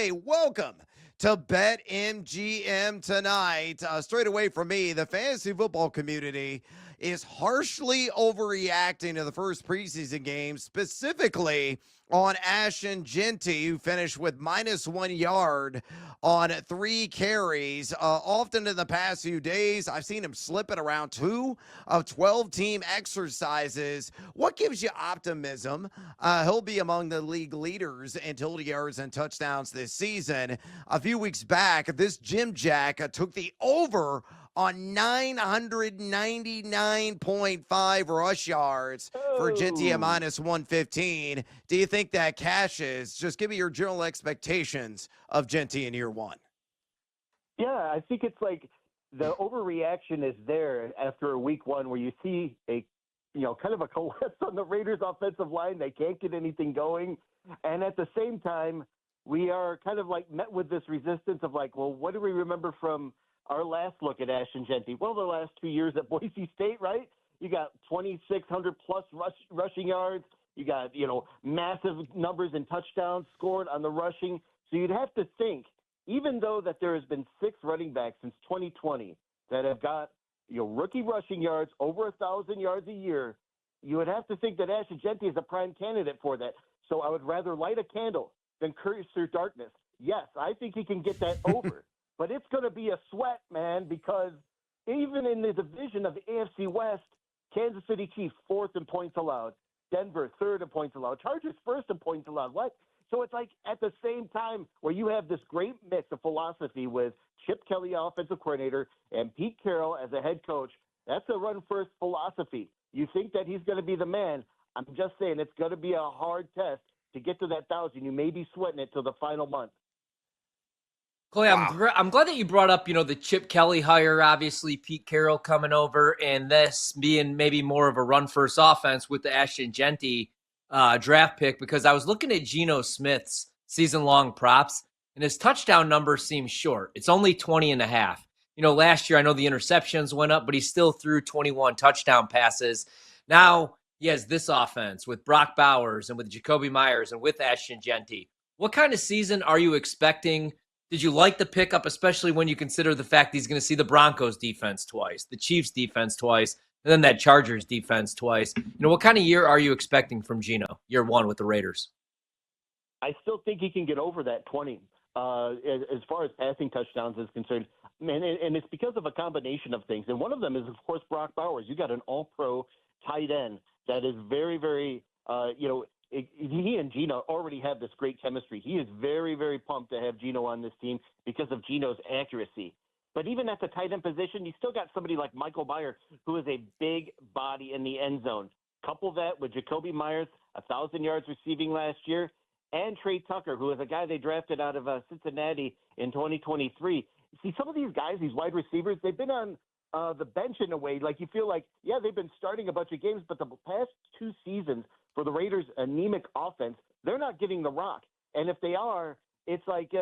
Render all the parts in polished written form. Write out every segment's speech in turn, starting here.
Hey, welcome to BetMGM tonight. Straight away from me, the fantasy football community is harshly overreacting to the first preseason game, specifically on Ashton Jeanty, who finished with -1 yard on 3 carries. Often in the past few days, I've seen him slip at around 2 of 12 team exercises. What gives you optimism? He'll be among the league leaders in total yards and touchdowns this season. A few weeks back, this Jim Jack took the over on 999.5 rush yards for Jeanty at -115. Do you think that cashes? Just give me your general expectations of Jeanty in year one. Yeah, I think it's like the overreaction is there after week one where you see kind of a collapse on the Raiders offensive line. They can't get anything going. And at the same time, we are kind of like met with this resistance of like, well, what do we remember from our last look at Ashton Jeanty? Well, the last 2 years at Boise State, right? You got 2,600 plus rushing yards. You got, massive numbers and touchdowns scored on the rushing. So you'd have to think, even though that there has been 6 running backs since 2020 that have got, rookie rushing yards over 1,000 yards a year, you would have to think that Ashton Jeanty is a prime candidate for that. So I would rather light a candle than curse through darkness. Yes, I think he can get that over. But it's going to be a sweat, man, because even in the division of the AFC West, Kansas City Chiefs 4th in points allowed, Denver 3rd in points allowed, Chargers 1st in points allowed. What? So it's like at the same time where you have this great mix of philosophy with Chip Kelly, offensive coordinator, and Pete Carroll as a head coach. That's a run-first philosophy. You think that he's going to be the man. I'm just saying it's going to be a hard test to get to that 1,000. You may be sweating it till the final month. Clay, Wow. I'm glad that you brought up, the Chip Kelly hire, obviously Pete Carroll coming over, and this being maybe more of a run-first offense with the Ashton Jeanty draft pick, because I was looking at Geno Smith's season-long props, and his touchdown number seems short. It's only 20.5. Last year I know the interceptions went up, but he still threw 21 touchdown passes. Now he has this offense with Brock Bowers and with Jakobi Meyers and with Ashton Jeanty. What kind of season are you expecting? Did you like the pickup, especially when you consider the fact he's going to see the Broncos defense twice, the Chiefs defense twice, and then that Chargers defense twice? What kind of year are you expecting from Geno, year one with the Raiders? I still think he can get over that 20 as far as passing touchdowns is concerned. And it's because of a combination of things. And one of them is, of course, Brock Bowers. You got an all-pro tight end that is very, very, he and Geno already have this great chemistry. He is very, very pumped to have Geno on this team because of Geno's accuracy. But even at the tight end position, you still got somebody like Michael Byer, who is a big body in the end zone. Couple that with Jakobi Meyers, 1,000 yards receiving last year, and Trey Tucker, who is a guy they drafted out of Cincinnati in 2023. See, some of these guys, these wide receivers, they've been on the bench in a way. Like you feel like, yeah, they've been starting a bunch of games, but the past 2 seasons for the Raiders' anemic offense, they're not getting the rock. And if they are, it's like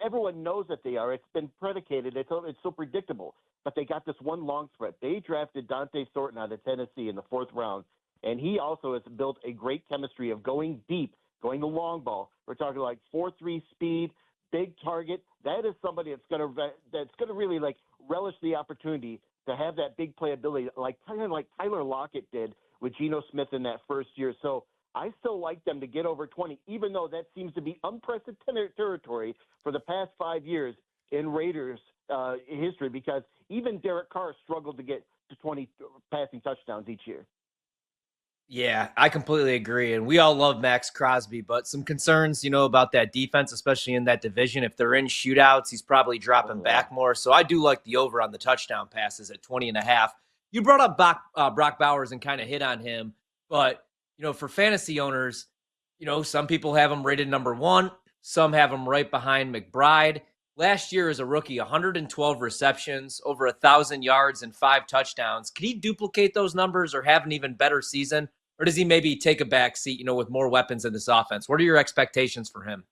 everyone knows that they are. It's been predicated. It's so predictable. But they got this one long threat. They drafted Dante Thornton out of Tennessee in the 4th round, and he also has built a great chemistry of going deep, going the long ball. We're talking like 4.3 speed, big target. That is somebody that's gonna really like relish the opportunity to have that big playability, like kind of like Tyler Lockett did with Geno Smith in that first year. So I still like them to get over 20, even though that seems to be unprecedented territory for the past 5 years in Raiders history, because even Derek Carr struggled to get to 20 passing touchdowns each year. Yeah, I completely agree. And we all love Max Crosby, but some concerns, about that defense, especially in that division. If they're in shootouts, he's probably dropping back more. So I do like the over on the touchdown passes at 20.5. You brought up Brock Bowers and kind of hit on him. But, for fantasy owners, some people have him rated number 1. Some have him right behind McBride. Last year as a rookie, 112 receptions, over 1,000 yards and 5 touchdowns. Can he duplicate those numbers or have an even better season? Or does he maybe take a back seat, with more weapons in this offense? What are your expectations for him?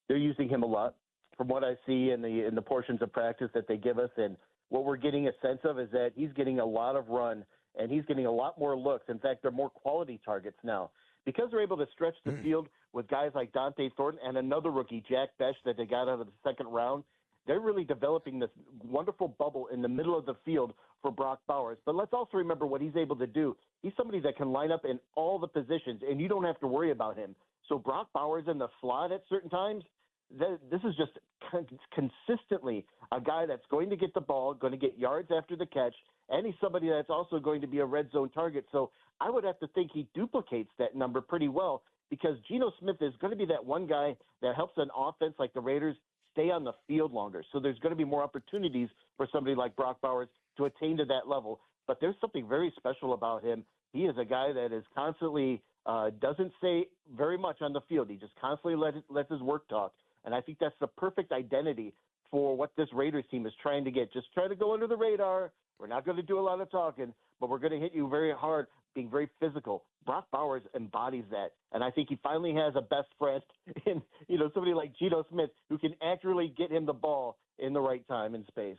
They're using him a lot. From what I see in the portions of practice that they give us, and what we're getting a sense of is that he's getting a lot of run, and he's getting a lot more looks. In fact, they're more quality targets now. Because they're able to stretch the field with guys like Dante Thornton and another rookie, Jack Besh, that they got out of the second round. They're really developing this wonderful bubble in the middle of the field for Brock Bowers. But let's also remember what he's able to do. He's somebody that can line up in all the positions, and you don't have to worry about him. So Brock Bowers in the slot at certain times, this is just consistently a guy that's going to get the ball, going to get yards after the catch, and he's somebody that's also going to be a red zone target. So I would have to think he duplicates that number pretty well, because Geno Smith is going to be that one guy that helps an offense like the Raiders stay on the field longer. So there's going to be more opportunities for somebody like Brock Bowers to attain to that level. But there's something very special about him. He is a guy that is constantly doesn't say very much on the field. He just constantly lets his work talk. And I think that's the perfect identity for what this Raiders team is trying to get. Just try to go under the radar. We're not going to do a lot of talking, but we're going to hit you very hard, being very physical. Brock Bowers embodies that. And I think he finally has a best friend in, somebody like Geno Smith who can accurately get him the ball in the right time and space.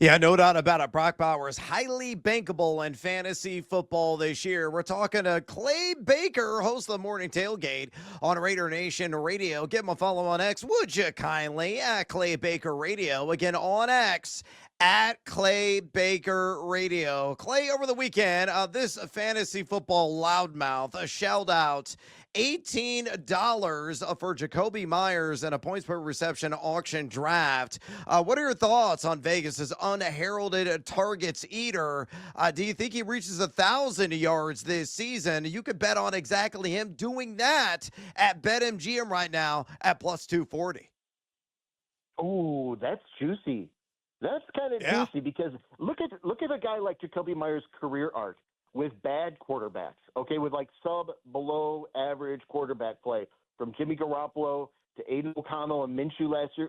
Yeah, no doubt about it. Brock Bowers, highly bankable in fantasy football this year. We're talking to Clay Baker, host of the Morning Tailgate on Raider Nation Radio. Give him a follow on X, would you kindly, at Clay Baker Radio. Again, on X, at Clay Baker Radio. Clay, over the weekend, this fantasy football loudmouth shelled out $18 for Jakobi Meyers in a points per reception auction draft. What are your thoughts on Vegas's unheralded targets eater? Do you think he reaches 1,000 yards this season? You could bet on exactly him doing that at BetMGM right now at plus 240. Oh, that's juicy. That's kind of juicy, because look at a guy like Jakobi Meyers' career arc with bad quarterbacks, okay, with like below average quarterback play, from Jimmy Garoppolo to Aiden O'Connell and Minshew last year.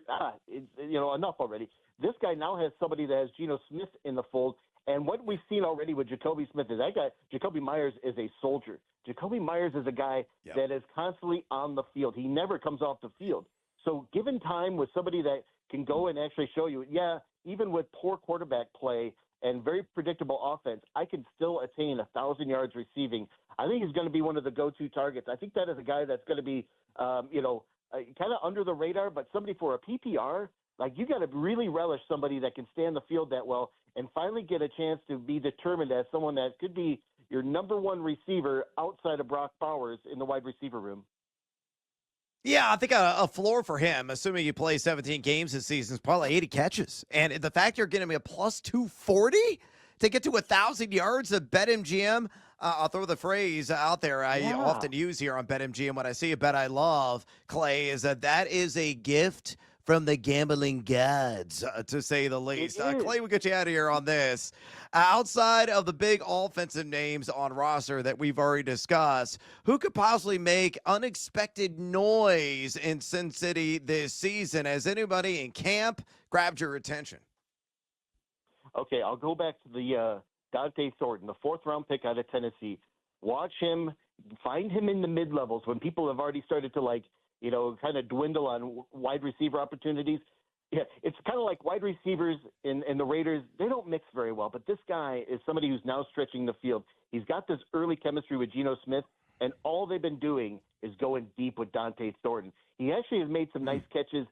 Enough already. This guy now has somebody that has Geno Smith in the fold, and what we've seen already with Jakobi Smith is that guy, Jakobi Meyers, is a soldier. Jakobi Meyers is a guy that is constantly on the field. He never comes off the field. So given time with somebody that can go and actually show you, even with poor quarterback play and very predictable offense, I can still attain 1,000 yards receiving. I think he's going to be one of the go-to targets. I think that is a guy that's going to be, kind of under the radar, but somebody for a PPR, like, you got to really relish somebody that can stay on the field that well and finally get a chance to be determined as someone that could be your number one receiver outside of Brock Bowers in the wide receiver room. Yeah, I think a floor for him, assuming he plays 17 games this season, is probably 80 catches. And the fact you're getting me a plus 240 to get to 1,000 yards at BetMGM, I'll throw the phrase out there I often use here on BetMGM when I see a bet I love, Clay, is that is a gift from the gambling gods, to say the least. Clay, we'll get you out of here on this. Outside of the big offensive names on roster that we've already discussed, who could possibly make unexpected noise in Sin City this season? Has anybody in camp grabbed your attention? Okay, I'll go back to the Dante Thornton, the fourth-round pick out of Tennessee. Watch him, find him in the mid-levels when people have already started to, kind of dwindle on wide receiver opportunities. Yeah, it's kind of like wide receivers in the Raiders. They don't mix very well, but this guy is somebody who's now stretching the field. He's got this early chemistry with Geno Smith, and all they've been doing is going deep with Dante Thornton. He actually has made some nice catches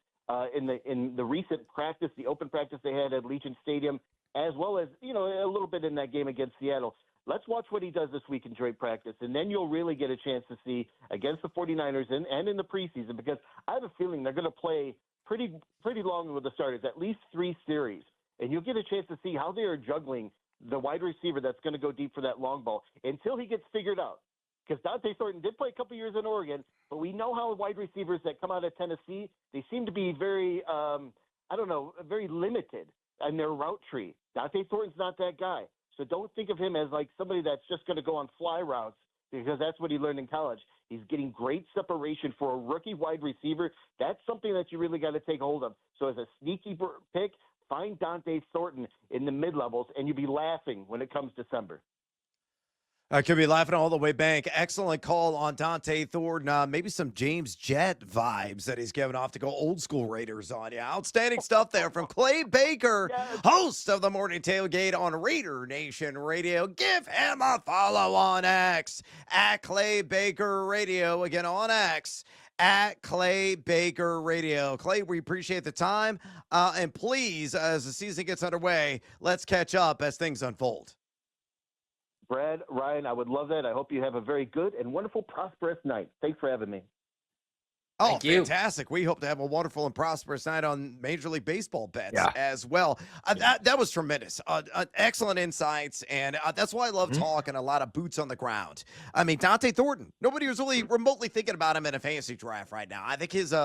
in the recent practice, the open practice they had at Legion Stadium, as well as, a little bit in that game against Seattle. Let's watch what he does this week in joint practice, and then you'll really get a chance to see against the 49ers and in the preseason, because I have a feeling they're going to play pretty long with the starters, at least 3 series, and you'll get a chance to see how they are juggling the wide receiver that's going to go deep for that long ball until he gets figured out. Because Dante Thornton did play a couple years in Oregon, but we know how wide receivers that come out of Tennessee, they seem to be very, very limited in their route tree. Dante Thornton's not that guy. So don't think of him as like somebody that's just going to go on fly routes, because that's what he learned in college. He's getting great separation for a rookie wide receiver. That's something that you really got to take hold of. So as a sneaky pick, find Dante Thornton in the mid-levels, and you'll be laughing when it comes December. I could be laughing all the way back. Excellent call on Dante Thornton. Maybe some James Jett vibes that he's giving off to go old school Raiders on you. Outstanding stuff there from Clay Baker, Yes. host of the Morning Tailgate on Raider Nation Radio. Give him a follow on X at Clay Baker Radio. Again on X at Clay Baker Radio. Clay, we appreciate the time. And please, as the season gets underway, let's catch up as things unfold. Brad, Ryan, I would love that. I hope you have a very good and wonderful, prosperous night. Thanks for having me. Oh, Thank you. fantastic. We hope to have a wonderful and prosperous night on Major League Baseball bets as well. That was tremendous. Excellent insights, and that's why I love talking a lot of boots on the ground. I mean, Dante Thornton, nobody was really remotely thinking about him in a fantasy draft right now. I think his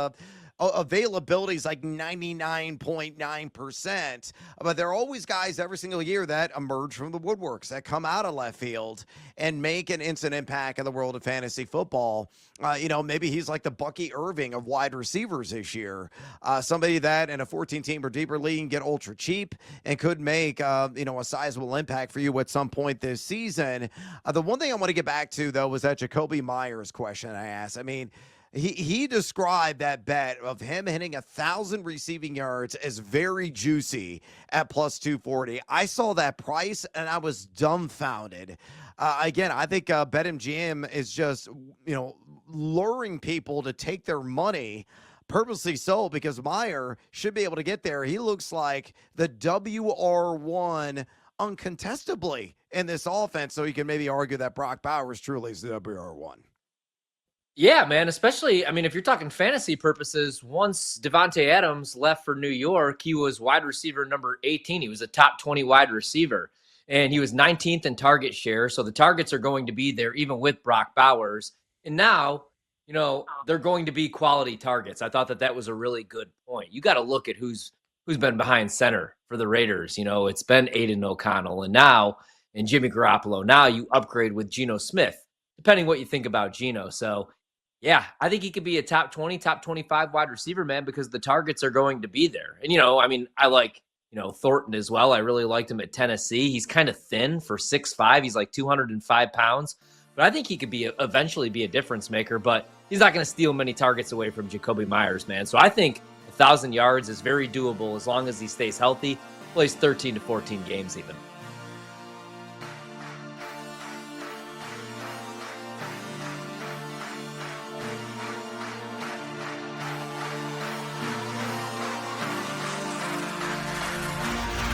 availability is like 99.9%, but there are always guys every single year that emerge from the woodworks, that come out of left field and make an instant impact in the world of fantasy football. Maybe he's like the Bucky Irving of wide receivers this year, somebody that in a 14-team or deeper league can get ultra cheap and could make a sizable impact for you at some point this season. The one thing I want to get back to, though, was that Jakobi Meyers question I asked. I mean, he described that bet of him hitting 1,000 receiving yards as very juicy at plus 240. I saw that price and I was dumbfounded. Again, I think BetMGM is just, luring people to take their money, purposely so, because Meyer should be able to get there. He looks like the WR1 uncontestably in this offense, so you can maybe argue that Brock Bowers truly is the WR1. Yeah, man, especially, if you're talking fantasy purposes, once Devontae Adams left for New York, he was wide receiver number 18. He was a top 20 wide receiver, and he was 19th in target share, so the targets are going to be there even with Brock Bowers. And now, they're going to be quality targets. I thought that was a really good point. You got to look at who's been behind center for the Raiders. It's been Aiden O'Connell and Jimmy Garoppolo. Now you upgrade with Geno Smith, depending what you think about Geno. So, yeah, I think he could be a top 20, top 25 wide receiver, man, because the targets are going to be there. And, I like, Thornton as well. I really liked him at Tennessee. He's kind of thin for 6'5". He's like 205 pounds. But I think he could eventually be a difference maker, but he's not going to steal many targets away from Jakobi Meyers, man. So I think 1,000 yards is very doable as long as he stays healthy, plays 13 to 14 games even.